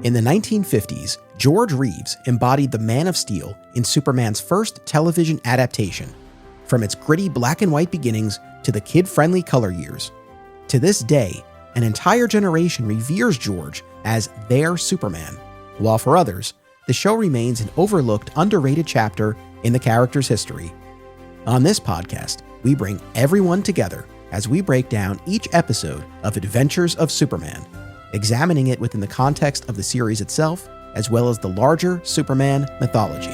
In the 1950s, George Reeves embodied the Man of Steel in Superman's first television adaptation, from its gritty black and white beginnings to the kid-friendly color years. To this day, an entire generation reveres George as their Superman, while for others, the show remains an overlooked, underrated chapter in the character's history. On this podcast, we bring everyone together as we break down each episode of Adventures of Superman, examining it within the context of the series itself, as well as the larger Superman mythology.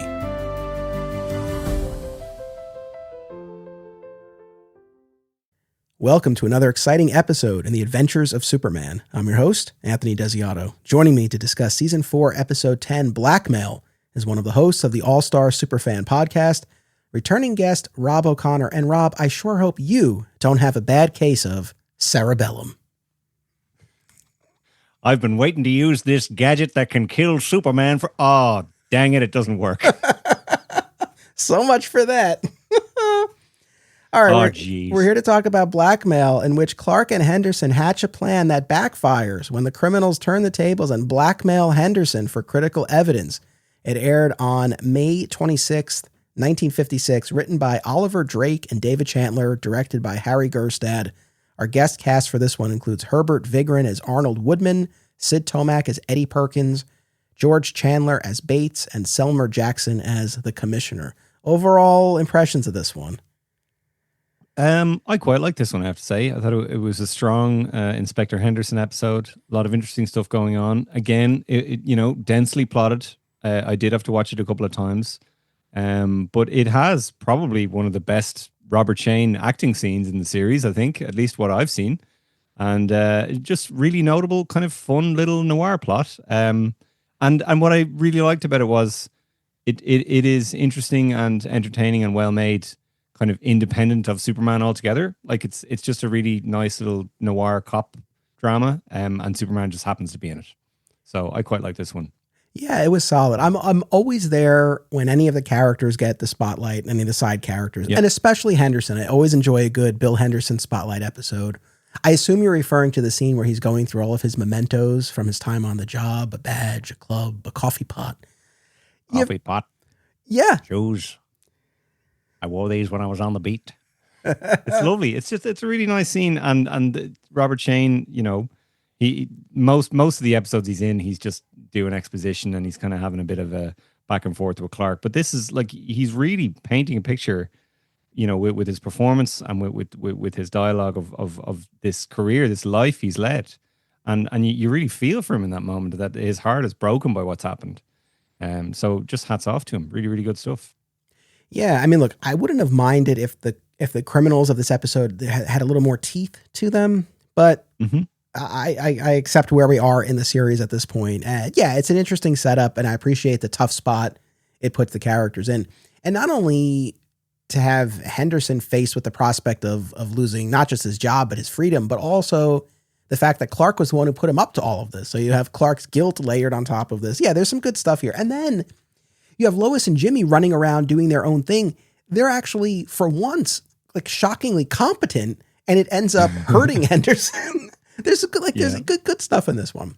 Welcome to another exciting episode in the Adventures of Superman. I'm your host, Anthony Desiato. Joining me to discuss Season 4, Episode 10, Blackmail, is one of the hosts of the All-Star Superfan podcast, returning guest Rob O'Connor. And Rob, I sure hope you don't have a bad case of cerebellum. I've been waiting to use this gadget that can kill Superman for... Oh, dang it, it doesn't work. So much for that. All right, we're here to talk about Blackmail, in which Clark and Henderson hatch a plan that backfires when the criminals turn the tables and blackmail Henderson for critical evidence. It aired on May 26th, 1956, written by Oliver Drake and David Chandler, directed by Harry Gerstad. Our guest cast for this one includes Herbert Vigran as Arnold Woodman, Sid Tomac as Eddie Perkins, George Chandler as Bates, and Selmer Jackson as the Commissioner. Overall impressions of this one? I quite like this one, I have to say. I thought it was a strong Inspector Henderson episode. A lot of interesting stuff going on. Again, densely plotted. I did have to watch it a couple of times. But it has probably one of the best Robert Shane acting scenes in the series, I think, at least what I've seen. And just really notable, kind of fun little noir plot. And what I really liked about it was it is interesting and entertaining and well made, kind of independent of Superman altogether. Like it's just a really nice little noir cop drama, and Superman just happens to be in it. So I quite like this one. Yeah, it was solid. I'm always there when any of the characters get the spotlight, any of the side characters, and especially Henderson. I always enjoy a good Bill Henderson spotlight episode. I assume you're referring to the scene where he's going through all of his mementos from his time on the job, a badge, a club, a coffee pot. Coffee pot? Yeah. Shoes. I wore these when I was on the beat. It's lovely. It's a really nice scene. And Robert Shane, he most of the episodes he's in, he's just doing exposition and he's kind of having a bit of a back and forth with Clark. But this is like, he's really painting a picture, with his performance and with his dialogue of this career, this life he's led. And you really feel for him in that moment that his heart is broken by what's happened. So just hats off to him. Really, really good stuff. Yeah. I mean, look, I wouldn't have minded if the criminals of this episode had a little more teeth to them, but I accept where we are in the series at this point. Yeah, it's an interesting setup, and I appreciate the tough spot it puts the characters in. And not only to have Henderson faced with the prospect of losing not just his job, but his freedom, but also the fact that Clark was the one who put him up to all of this. So you have Clark's guilt layered on top of this. Yeah, there's some good stuff here. And then you have Lois and Jimmy running around doing their own thing. They're actually, for once, like shockingly competent, and it ends up hurting Henderson. There's good stuff in this one.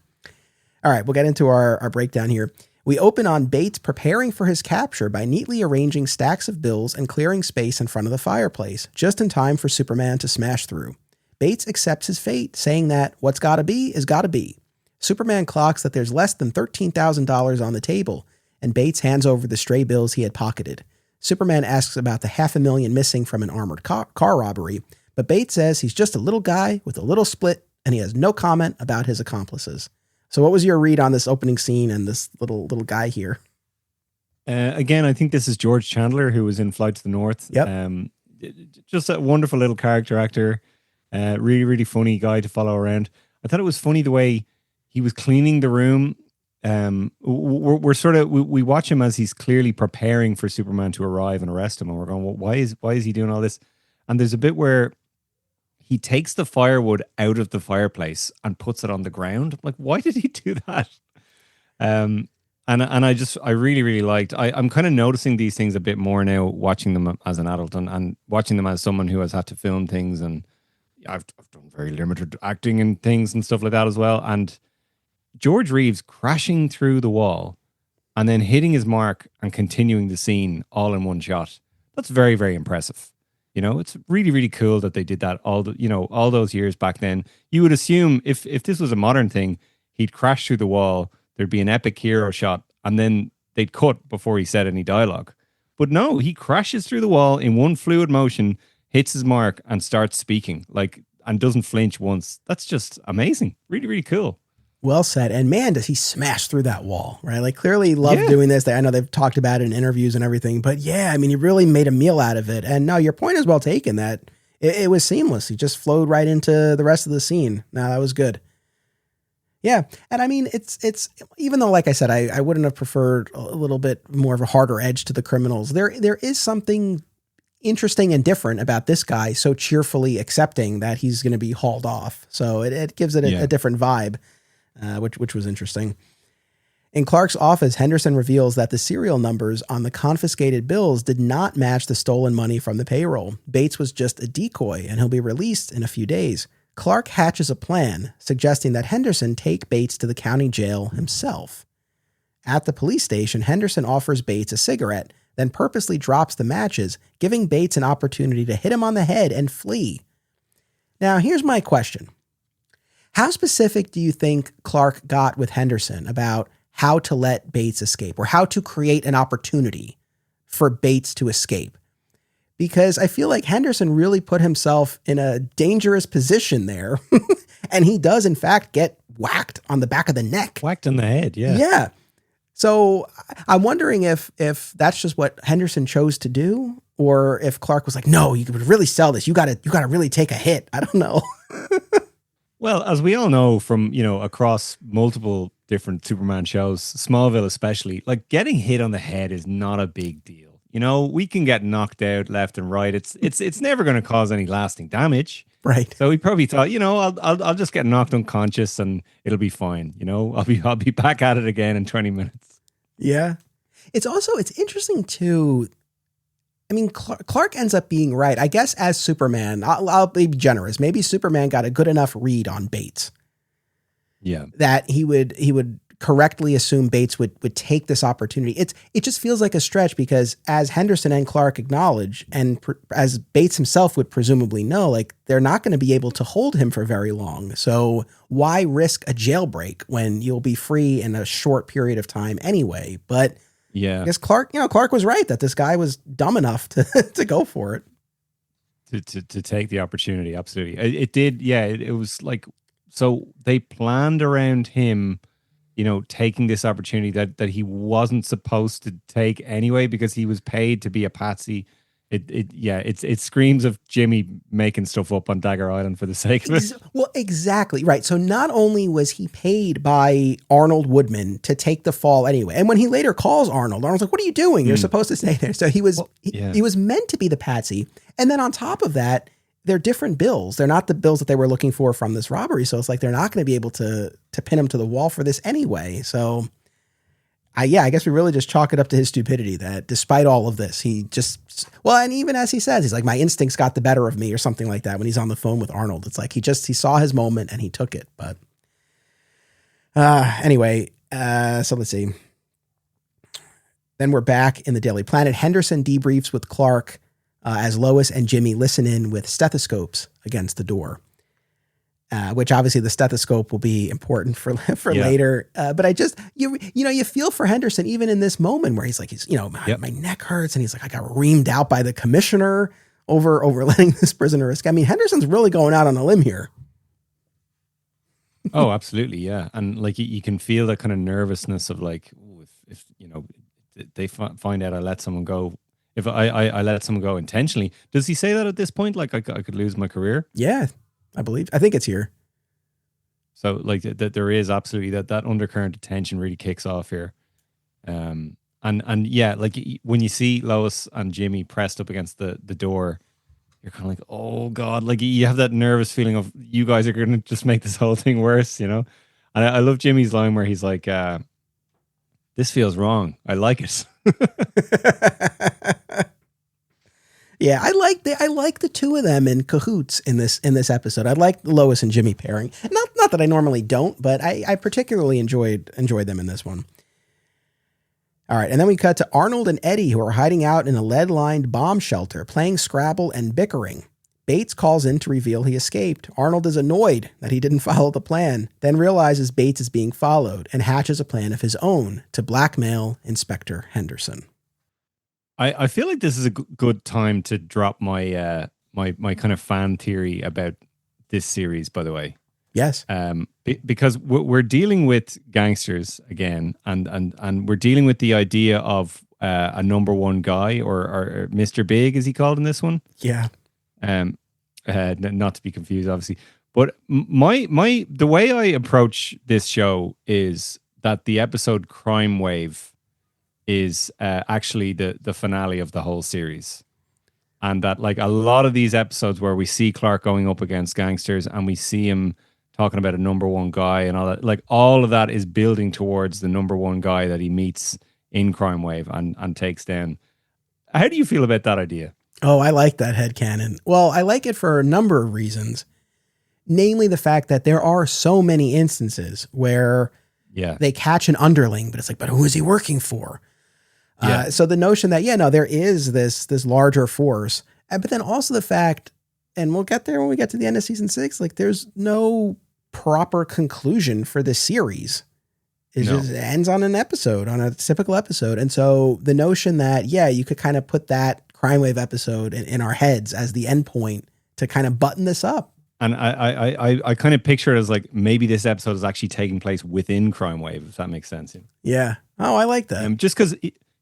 All right, we'll get into our breakdown here. We open on Bates preparing for his capture by neatly arranging stacks of bills and clearing space in front of the fireplace, just in time for Superman to smash through. Bates accepts his fate, saying that what's gotta be is gotta be. Superman clocks that there's less than $13,000 on the table, and Bates hands over the stray bills he had pocketed. Superman asks about the $500,000 missing from an armored car robbery, but Bates says he's just a little guy with a little split, and he has no comment about his accomplices. So what was your read on this opening scene and this little guy here? Again, I think this is George Chandler, who was in Flight to the North. Yep. Just a wonderful little character actor. Really, really funny guy to follow around. I thought it was funny the way he was cleaning the room. We watch him as he's clearly preparing for Superman to arrive and arrest him. And we're going, well, why is he doing all this? And there's a bit where he takes the firewood out of the fireplace and puts it on the ground. I'm like, why did he do that? And I really, really liked, I'm kind of noticing these things a bit more now, watching them as an adult and watching them as someone who has had to film things. And I've done very limited acting and things and stuff like that as well. And George Reeves crashing through the wall and then hitting his mark and continuing the scene all in one shot. That's very, very impressive. You know, it's really, really cool that they did that all those years back then. You would assume if this was a modern thing, he'd crash through the wall, there'd be an epic hero shot, and then they'd cut before he said any dialogue. But no, he crashes through the wall in one fluid motion, hits his mark, and starts speaking, and doesn't flinch once. That's just amazing. Really, really cool. Well said. And man, does he smash through that wall, right? Like clearly he loved doing this. I know they've talked about it in interviews and everything, but yeah, I mean, he really made a meal out of it. And no, your point is well taken that it was seamless. He just flowed right into the rest of the scene. No, that was good. Yeah. And I mean, it's even though, like I said, I wouldn't have preferred a little bit more of a harder edge to the criminals. There is something interesting and different about this guy so cheerfully accepting that he's going to be hauled off. So it gives it a different vibe. Which was interesting. In Clark's office, Henderson reveals that the serial numbers on the confiscated bills did not match the stolen money from the payroll. Bates was just a decoy, and he'll be released in a few days. Clark hatches a plan, suggesting that Henderson take Bates to the county jail himself. At the police station, Henderson offers Bates a cigarette, then purposely drops the matches, giving Bates an opportunity to hit him on the head and flee. Now, here's my question. How specific do you think Clark got with Henderson about how to let Bates escape or how to create an opportunity for Bates to escape? Because I feel like Henderson really put himself in a dangerous position there. And he does, in fact, get whacked on the back of the neck. Whacked on the head, yeah. Yeah. So I'm wondering if that's just what Henderson chose to do, or if Clark was like, no, you could really sell this. You gotta really take a hit. I don't know. Well, as we all know from, across multiple different Superman shows, Smallville especially, like getting hit on the head is not a big deal. We can get knocked out left and right. It's never going to cause any lasting damage. Right. So he probably thought, I'll just get knocked unconscious and it'll be fine. I'll be back at it again in 20 minutes. Yeah. It's interesting too. I mean, Clark ends up being right. I guess as Superman, I'll be generous. Maybe Superman got a good enough read on Bates. Yeah. That he would correctly assume Bates would take this opportunity. It just feels like a stretch because as Henderson and Clark acknowledge, and as Bates himself would presumably know, like they're not going to be able to hold him for very long. So why risk a jailbreak when you'll be free in a short period of time anyway? But yeah, I guess Clark was right that this guy was dumb enough to go for it. To take the opportunity. Absolutely. It did. Yeah. It was like, so they planned around him, taking this opportunity that he wasn't supposed to take anyway, because he was paid to be a patsy. It screams of Jimmy making stuff up on Dagger Island for the sake of it. Well, exactly right. So not only was he paid by Arnold Woodman to take the fall anyway, and when he later calls Arnold's like, "What are you doing? You're supposed to stay there." So he was meant to be the patsy, and then on top of that, they're different bills. They're not the bills that they were looking for from this robbery. So it's like they're not going to be able to pin him to the wall for this anyway. So. I guess we really just chalk it up to his stupidity that despite all of this, he just, and even as he says, he's like, my instincts got the better of me or something like that when he's on the phone with Arnold. It's like he saw his moment and he took it. But anyway, so let's see. Then we're back in the Daily Planet. Henderson debriefs with Clark as Lois and Jimmy listen in with stethoscopes against the door. Which obviously the stethoscope will be important for later. But I just, you feel for Henderson even in this moment where he's like, my neck hurts. And he's like, I got reamed out by the commissioner over letting this prisoner escape. I mean, Henderson's really going out on a limb here. Oh, absolutely. Yeah. And like, you can feel that kind of nervousness of like, if they find out I let someone go, if I let someone go intentionally, does he say that at this point? Like I could lose my career? Yeah. I think it's here. So like that there is absolutely that undercurrent of tension really kicks off here. And yeah, like when you see Lois and Jimmy pressed up against the door, you're kind of like, oh God, like you have that nervous feeling of you guys are going to just make this whole thing worse, And I love Jimmy's line where he's like, this feels wrong. I like it. Yeah, I like the two of them in cahoots in this episode. I like the Lois and Jimmy pairing. Not Not that I normally don't, but I particularly enjoyed them in this one. All right, and then we cut to Arnold and Eddie, who are hiding out in a lead-lined bomb shelter, playing Scrabble and bickering. Bates calls in to reveal he escaped. Arnold is annoyed that he didn't follow the plan, then realizes Bates is being followed and hatches a plan of his own to blackmail Inspector Henderson. I feel like this is a good time to drop my my kind of fan theory about this series, by the way. Yes. Because we're dealing with gangsters again, and we're dealing with the idea of a number one guy or Mr. Big, as he called in this one. Yeah. Not to be confused, obviously. But the way I approach this show is that the episode Crime Wave is actually the finale of the whole series. And that like a lot of these episodes where we see Clark going up against gangsters and we see him talking about a number one guy and all that, like all of that is building towards the number one guy that he meets in Crime Wave and takes down. How do you feel about that idea? Oh, I like that headcanon. Well, I like it for a number of reasons. Namely the fact that there are so many instances where they catch an underling, but it's like, but who is he working for? Yeah. So the notion that, there is this larger force, but then also the fact, and we'll get there when we get to the end of season 6, like there's no proper conclusion for this series. It just ends on an episode, on a typical episode. And so the notion that, you could kind of put that Crime Wave episode in our heads as the end point to kind of button this up. And I kind of picture it as like maybe this episode is actually taking place within Crime Wave, if that makes sense. Yeah. Oh, I like that. Just because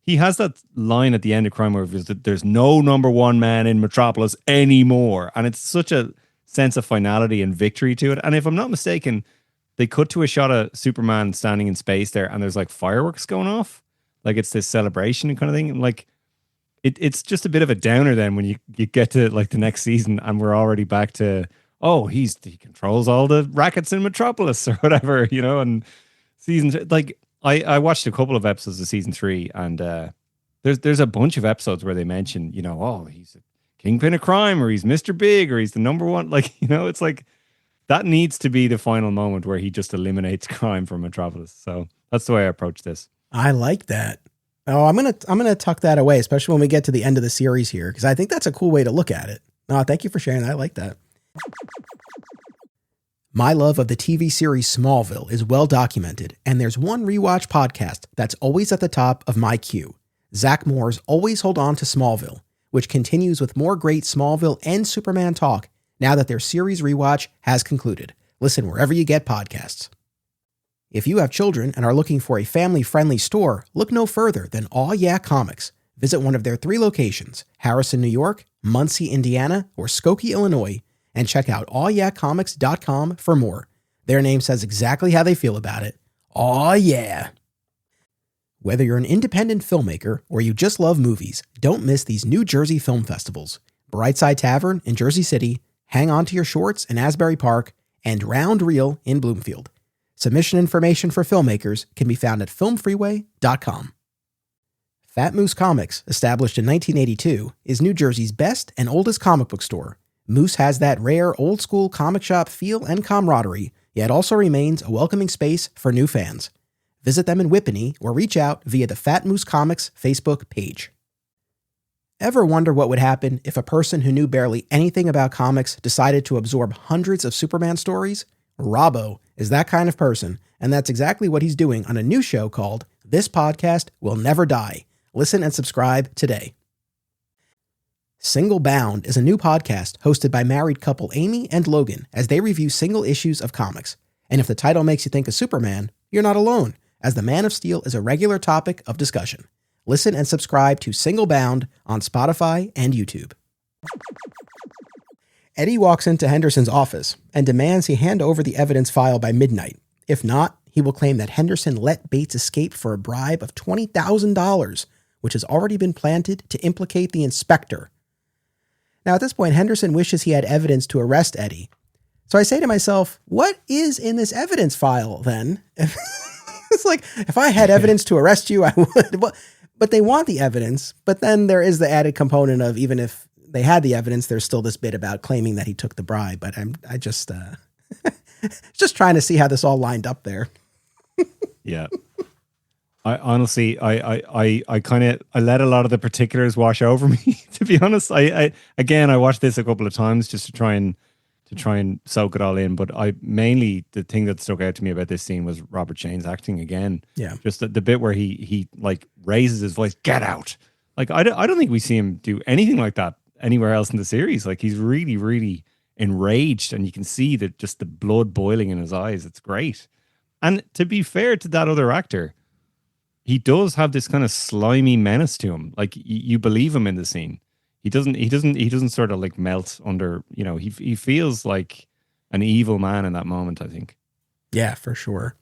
he has that line at the end of Crime Wave is that there's no number one man in Metropolis anymore. And it's such a sense of finality and victory to it. And if I'm not mistaken, they cut to a shot of Superman standing in space there and there's like fireworks going off. Like it's this celebration kind of thing. And like it's just a bit of a downer then when you get to like the next season and we're already back to, he controls all the rackets in Metropolis or whatever, and season like I watched a couple of episodes of season 3 and there's a bunch of episodes where they mention, he's a kingpin of crime or he's Mr. Big or he's the number one. Like, it's like that needs to be the final moment where he just eliminates crime from Metropolis. So that's the way I approach this. I like that. Oh, I'm gonna tuck that away, especially when we get to the end of the series here, because I think that's a cool way to look at it. No, thank you for sharing that. I like that. My love of the TV series Smallville is well documented, and there's one rewatch podcast that's always at the top of my queue. Zach Moore's Always Hold On to Smallville, which continues with more great Smallville and Superman talk now that their series rewatch has concluded. Listen wherever you get podcasts. If you have children and are looking for a family-friendly store, look no further than Aw Yeah Comics. Visit one of their 3 locations, Harrison, New York, Muncie, Indiana, or Skokie, Illinois, and check out awyeahcomics.com for more. Their name says exactly how they feel about it. Aw yeah. Whether you're an independent filmmaker or you just love movies, don't miss these New Jersey film festivals. Brightside Tavern in Jersey City, Hang On to Your Shorts in Asbury Park, and Round Reel in Bloomfield. Submission information for filmmakers can be found at filmfreeway.com. Fat Moose Comics, established in 1982, is New Jersey's best and oldest comic book store. Moose has that rare old-school comic shop feel and camaraderie, yet also remains a welcoming space for new fans. Visit them in Whippany or reach out via the Fat Moose Comics Facebook page. Ever wonder what would happen if a person who knew barely anything about comics decided to absorb hundreds of Superman stories? Robbo is that kind of person, and that's exactly what he's doing on a new show called This Podcast Will Never Die. Listen and subscribe today. Single Bound is a new podcast hosted by married couple Amy and Logan as they review single issues of comics. And if the title makes you think of Superman, you're not alone, as the Man of Steel is a regular topic of discussion. Listen and subscribe to Single Bound on Spotify and YouTube. Eddie walks into Henderson's office and demands he hand over the evidence file by midnight. If not, he will claim that Henderson let Bates escape for a bribe of $20,000, which has already been planted to implicate the inspector. Now, at this point, Henderson wishes he had evidence to arrest Eddie. So I say to myself, what is in this evidence file then? It's like, if I had evidence to arrest you, I would. But they want the evidence. But then there is the added component of, even if they had the evidence, there's still this bit about claiming that he took the bribe. But Just trying to see how this all lined up there. Yeah. I honestly, I kind of, I let a lot of the particulars wash over me, to be honest. Again, I watched this a couple of times just to try and soak it all in. But mainly the thing that stuck out to me about this scene was Robert Shane's acting again. Yeah. Just the bit where he like raises his voice, get out. Like, I don't think we see him do anything like that anywhere else in the series. Like, he's really, really enraged, and you can see that just the blood boiling in his eyes. It's great. And to be fair to that other actor, he does have this kind of slimy menace to him. Like, you believe him in the scene. He doesn't sort of like melt under, he feels like an evil man in that moment, I think. Yeah, for sure.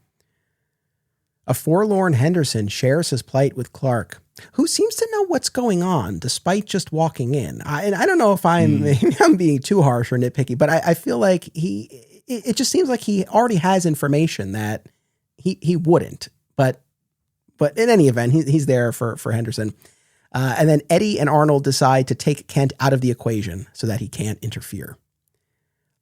A forlorn Henderson shares his plight with Clark, who seems to know what's going on despite just walking in. And I don't know if I'm being too harsh or nitpicky, but I feel like it just seems like he already has information that he wouldn't. But in any event, he's there for Henderson. And then Eddie and Arnold decide to take Kent out of the equation so that he can't interfere.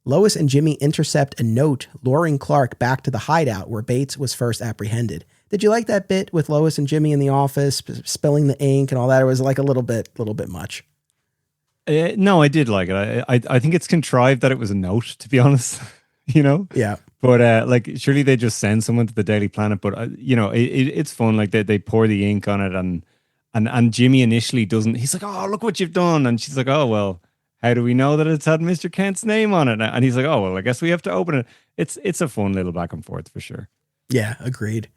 Lois and Jimmy intercept a note luring Clark back to the hideout where Bates was first apprehended. Did you like that bit with Lois and Jimmy in the office, spilling the ink and all that? It was like a little bit much. No, I did like it. I think it's contrived that it was a note, to be honest. Yeah. But like, surely they just send someone to the Daily Planet. But it's fun. Like, they pour the ink on it, and Jimmy initially doesn't. He's like, "Oh, look what you've done," and she's like, "Oh, well, how do we know that it's had Mr. Kent's name on it?" And he's like, "Oh, well, I guess we have to open it." It's a fun little back and forth for sure. Yeah, agreed.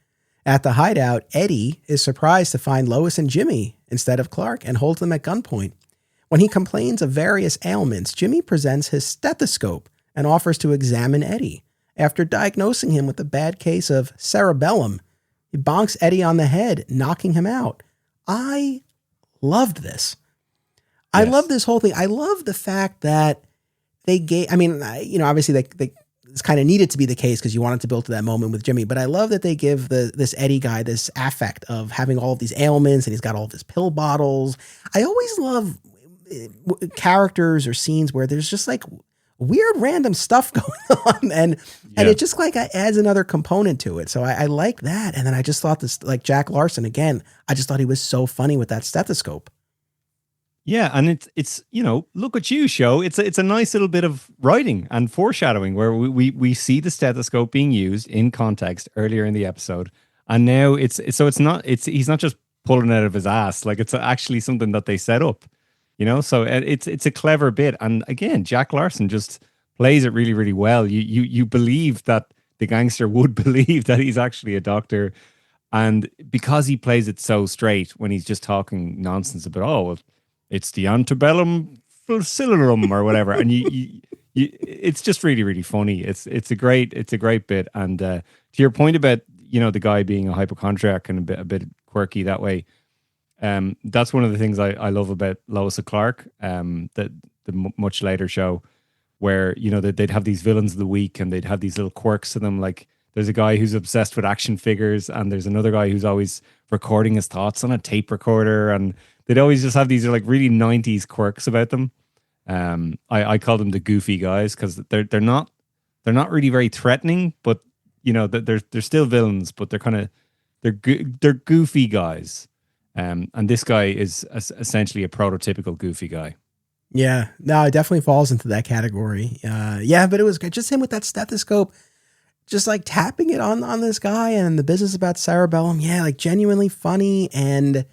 At the hideout, Eddie is surprised to find Lois and Jimmy instead of Clark and holds them at gunpoint. When he complains of various ailments, Jimmy presents his stethoscope and offers to examine Eddie. After diagnosing him with a bad case of cerebellum, he bonks Eddie on the head, knocking him out. I loved this. I love this whole thing. I love the fact that they gave, obviously they it's kind of needed to be the case because you wanted to build to that moment with Jimmy, but I love that they give this Eddie guy this affect of having all of these ailments and he's got all of his pill bottles. I always love characters or scenes where there's just like weird random stuff going on and it just like adds another component to it. So I like that. And then I just thought this, like Jack Larson again, I just thought he was so funny with that stethoscope. Yeah, and it's look at you, show. It's a nice little bit of writing and foreshadowing where we see the stethoscope being used in context earlier in the episode, and now he's not just pulling it out of his ass. Like, it's actually something that they set up, So it's a clever bit, and again, Jack Larson just plays it really, really well. You believe that the gangster would believe that he's actually a doctor, and because he plays it so straight when he's just talking nonsense about it's the antebellum facilitarum or whatever, and you it's just really, really funny. It's a great bit. And to your point about the guy being a hypochondriac and a bit quirky that way, that's one of the things I love about Lois and Clark, the much later show, where they'd have these villains of the week and they'd have these little quirks to them. Like, there's a guy who's obsessed with action figures, and there's another guy who's always recording his thoughts on a tape recorder, and they'd always just have these like really 90s quirks about them. I call them the goofy guys because they're not really very threatening, but they're still villains, but they're goofy guys. And this guy is essentially a prototypical goofy guy. Yeah, no, it definitely falls into that category. But it was just him with that stethoscope, just like tapping it on this guy and the business about cerebellum. Yeah, like genuinely funny and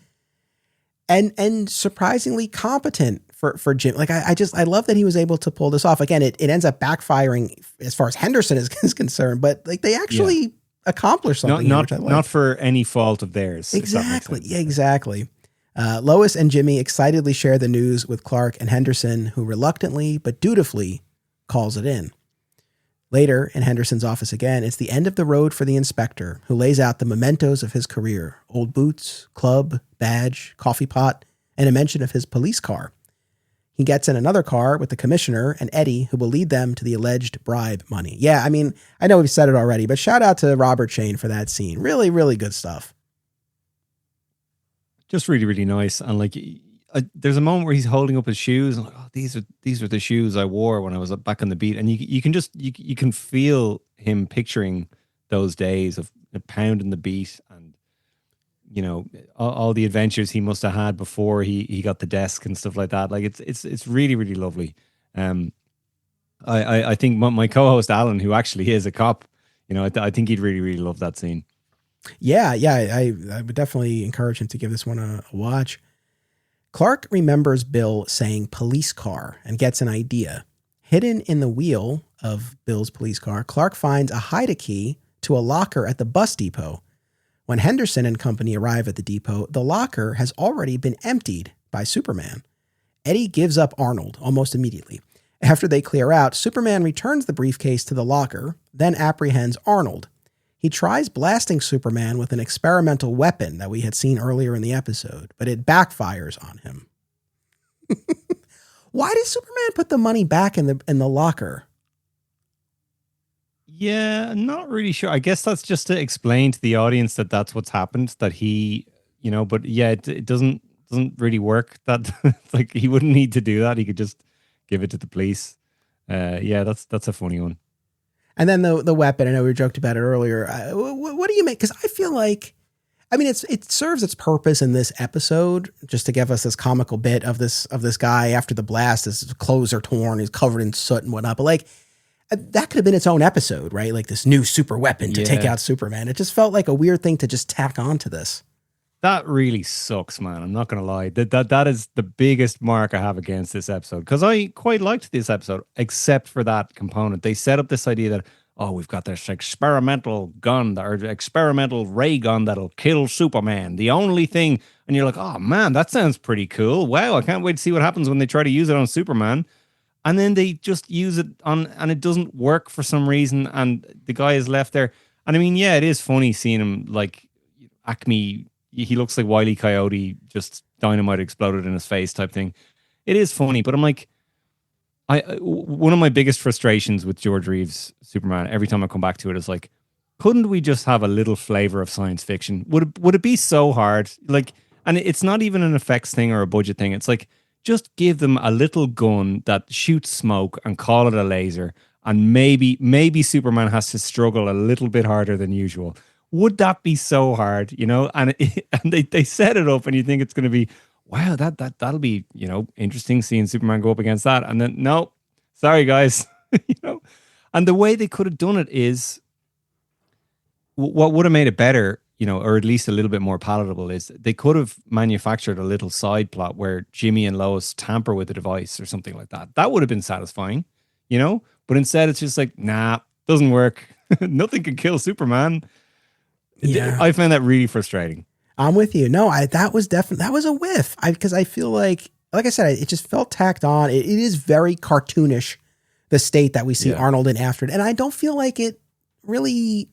surprisingly competent for Jim. Like I love that he was able to pull this off. Again, it ends up backfiring as far as Henderson is concerned, but like they actually accomplished something. Not for any fault of theirs. Exactly. Yeah, exactly. Lois and Jimmy excitedly share the news with Clark and Henderson, who reluctantly but dutifully calls it in. Later, in Henderson's office again, it's the end of the road for the inspector, who lays out the mementos of his career: old boots, club, badge, coffee pot, and a mention of his police car. He gets in another car with the commissioner and Eddie, who will lead them to the alleged bribe money. Yeah, I mean, I know we've said it already, but shout out to Robert Shane for that scene. Really, really good stuff. Just really, really nice. And like, there's a moment where he's holding up his shoes and like, oh, these are the shoes I wore when I was back on the beat. And you can feel him picturing those days of pounding the beat and, you know, all the adventures he must have had before he got the desk and stuff like that. Like it's really, really lovely. I think my co-host Alan, who actually is a cop, you know, I think he'd really, really love that scene. Yeah, I would definitely encourage him to give this one a watch. Clark remembers Bill saying police car and gets an idea. Hidden in the wheel of Bill's police car, Clark finds a hide-a-key to a locker at the bus depot. When Henderson and company arrive at the depot, the locker has already been emptied by Superman. Eddie gives up Arnold almost immediately. After they clear out, Superman returns the briefcase to the locker, then apprehends Arnold. He tries blasting Superman with an experimental weapon that we had seen earlier in the episode, but it backfires on him. Why did Superman put the money back in the locker? Yeah, not really sure. I guess that's just to explain to the audience that that's what's happened, that he, you know, but yeah, it doesn't really work. That like he wouldn't need to do that. He could just give it to the police. Yeah, that's a funny one. And then the weapon, I know we joked about it earlier. What do you make? Because I feel like, I mean, it serves its purpose in this episode just to give us this comical bit of this guy after the blast. His clothes are torn, he's covered in soot and whatnot. But like that could have been its own episode, right? Like this new super weapon to take out Superman. It just felt like a weird thing to just tack onto this. That really sucks, man. I'm not gonna lie. That is the biggest mark I have against this episode, because I quite liked this episode, except for that component. They set up this idea that, oh, we've got this experimental gun or experimental ray gun that'll kill Superman. The only thing, and you're like, oh man, that sounds pretty cool. Wow, I can't wait to see what happens when they try to use it on Superman. And then they just use it on, and it doesn't work for some reason, and the guy is left there. And I mean, yeah, it is funny seeing him like Acme. He looks like Wile E. Coyote, just dynamite exploded in his face type thing. It is funny, but I'm like, one of my biggest frustrations with George Reeves' Superman, every time I come back to it, is like, couldn't we just have a little flavor of science fiction? Would it be so hard? Like, and it's not even an effects thing or a budget thing. It's like, just give them a little gun that shoots smoke and call it a laser, and maybe Superman has to struggle a little bit harder than usual. Would that be so hard, you know? And they set it up, and you think it's going to be, wow, that'll be, you know, interesting seeing Superman go up against that. And then, no, sorry guys, you know. And the way they could have done it is, what would have made it better, you know, or at least a little bit more palatable, is they could have manufactured a little side plot where Jimmy and Lois tamper with the device or something like that. That would have been satisfying, you know. But instead, it's just like, nah, doesn't work. Nothing can kill Superman. Yeah. I found that really frustrating. I'm with you. No, that was a whiff. Because I feel like I said, it just felt tacked on. It is very cartoonish, the state that we see Arnold in after it. And I don't feel like it really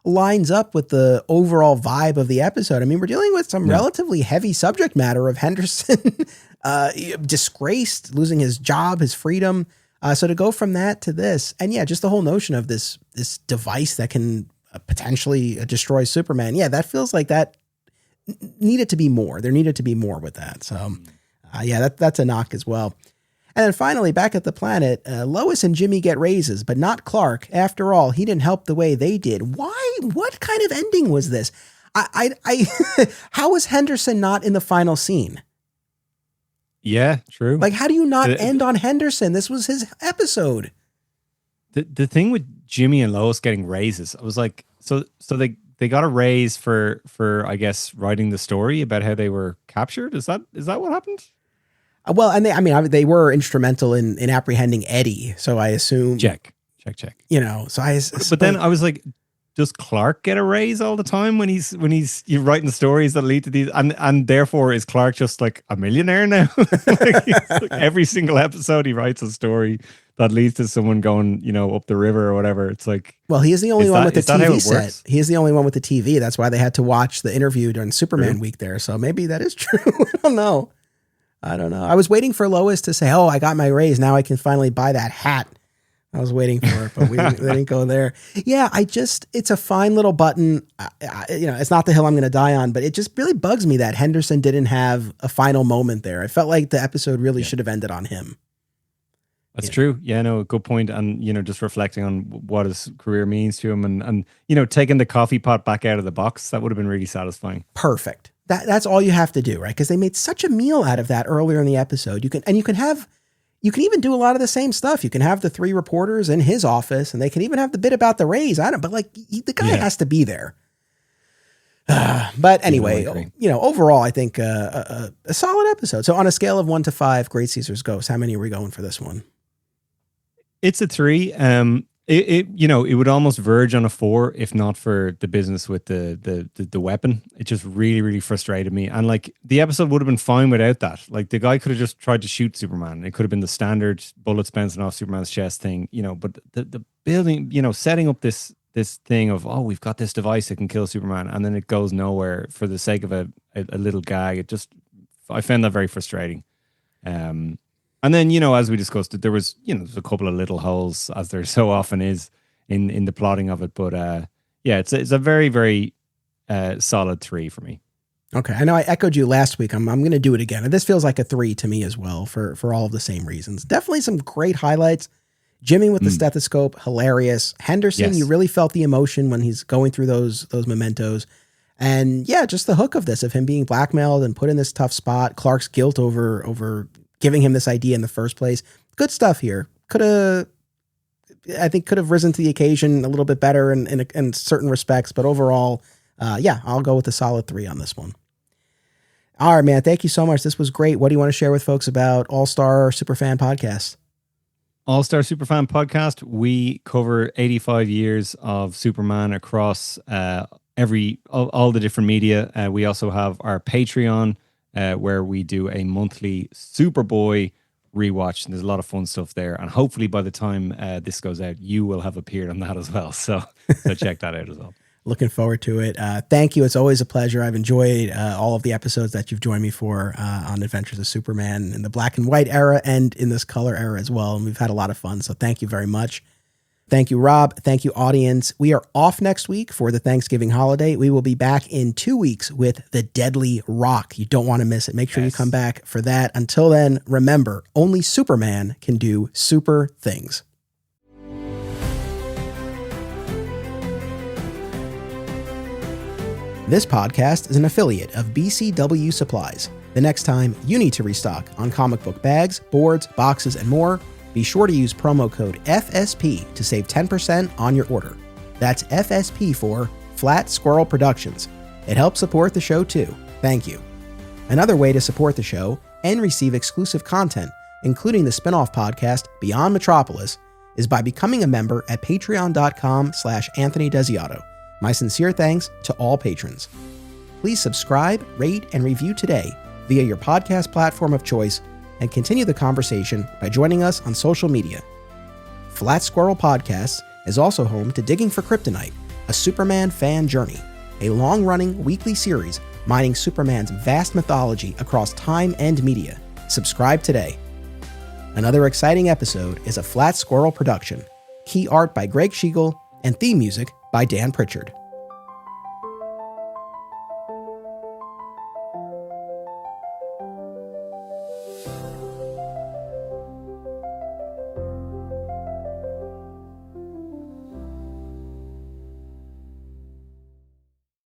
lines up with the overall vibe of the episode. I mean, we're dealing with some relatively heavy subject matter of Henderson disgraced, losing his job, his freedom. So to go from that to this, and yeah, just the whole notion of this device that can potentially destroy Superman. Yeah, that feels like that needed to be more. There needed to be more with that. So that's a knock as well. And then finally, back at the planet, Lois and Jimmy get raises, but not Clark. After all, he didn't help the way they did. Why? What kind of ending was this? How was Henderson not in the final scene? Yeah, true. Like, how do you not end on Henderson? This was his episode. The thing with Jimmy and Lois getting raises, I was like, so they got a raise for I guess writing the story about how they were captured. Is that what happened? Well, and they were instrumental in apprehending Eddie, so I assume check. You know, but then I was like, does Clark get a raise all the time when he's writing the stories that lead to these, and therefore is Clark just like a millionaire now? like every single episode he writes a story that leads to someone going, you know, up the river or whatever. It's like, well, he is the only one with the TV set. He is the only one with the TV. That's why they had to watch the interview during Superman week there. So maybe that is true. I don't know. I was waiting for Lois to say, "Oh, I got my raise. Now I can finally buy that hat." I was waiting for it, but they didn't go there. Yeah, it's a fine little button. It's not the hill I'm going to die on, but it just really bugs me that Henderson didn't have a final moment there. I felt like the episode really should have ended on him. That's true. Yeah, no, good point. And, just reflecting on what his career means to him and taking the coffee pot back out of the box, that would have been really satisfying. Perfect. That's all you have to do, right? Because they made such a meal out of that earlier in the episode. You can even do a lot of the same stuff. You can have the 3 reporters in his office, and they can even have the bit about the Rays. The guy has to be there. But anyway, overall, I think a solid episode. So on a scale of 1 to 5, Great Caesar's Ghost, how many are we going for this one? It's a 3. It would almost verge on a 4 if not for the business with the weapon. It just really, really frustrated me. And like the episode would have been fine without that. Like the guy could have just tried to shoot Superman. It could have been the standard bullets bouncing off Superman's chest thing, but the building, setting up this thing of, oh, we've got this device that can kill Superman, and then it goes nowhere for the sake of a little gag. I found that very frustrating. And then, as we discussed, there was, there's a couple of little holes, as there so often is in the plotting of it. But it's a very, very solid 3 for me. Okay. I know I echoed you last week. I'm going to do it again. And this feels like a 3 to me as well for all of the same reasons. Definitely some great highlights. Jimmy with the stethoscope, hilarious. Henderson, You really felt the emotion when he's going through those mementos. And yeah, just the hook of this, of him being blackmailed and put in this tough spot. Clark's guilt over giving him this idea in the first place. Good stuff here. Could have risen to the occasion a little bit better in certain respects, but overall, I'll go with a solid 3 on this one. All right, man. Thank you so much. This was great. What do you want to share with folks about All-Star Superfan Podcast? All-Star Superfan Podcast. We cover 85 years of Superman across all the different media. We also have our Patreon, where we do a monthly Superboy rewatch, and there's a lot of fun stuff there. And hopefully by the time this goes out, you will have appeared on that as well. So check that out as well. Looking forward to it. Thank you. It's always a pleasure. I've enjoyed all of the episodes that you've joined me for on Adventures of Superman in the black and white era and in this color era as well. And we've had a lot of fun. So thank you very much. Thank you, Rob. Thank you, audience. We are off next week for the Thanksgiving holiday. We will be back in 2 weeks with The Deadly Rock. You don't want to miss it. Make sure you come back for that. Until then, remember, only Superman can do super things. This podcast is an affiliate of BCW Supplies. The next time you need to restock on comic book bags, boards, boxes, and more, be sure to use promo code FSP to save 10% on your order. That's FSP for Flat Squirrel Productions. It helps support the show too. Thank you. Another way to support the show and receive exclusive content, including the spin-off podcast Beyond Metropolis, is by becoming a member at patreon.com/Anthony Desiato. My sincere thanks to all patrons. Please subscribe, rate, and review today via your podcast platform of choice, and continue the conversation by joining us on social media. Flat Squirrel Podcasts is also home to Digging for Kryptonite, a Superman fan journey, a long-running weekly series mining Superman's vast mythology across time and media. Subscribe today. Another exciting episode is a Flat Squirrel production. Key art by Greg Schiegel and theme music by Dan Pritchard.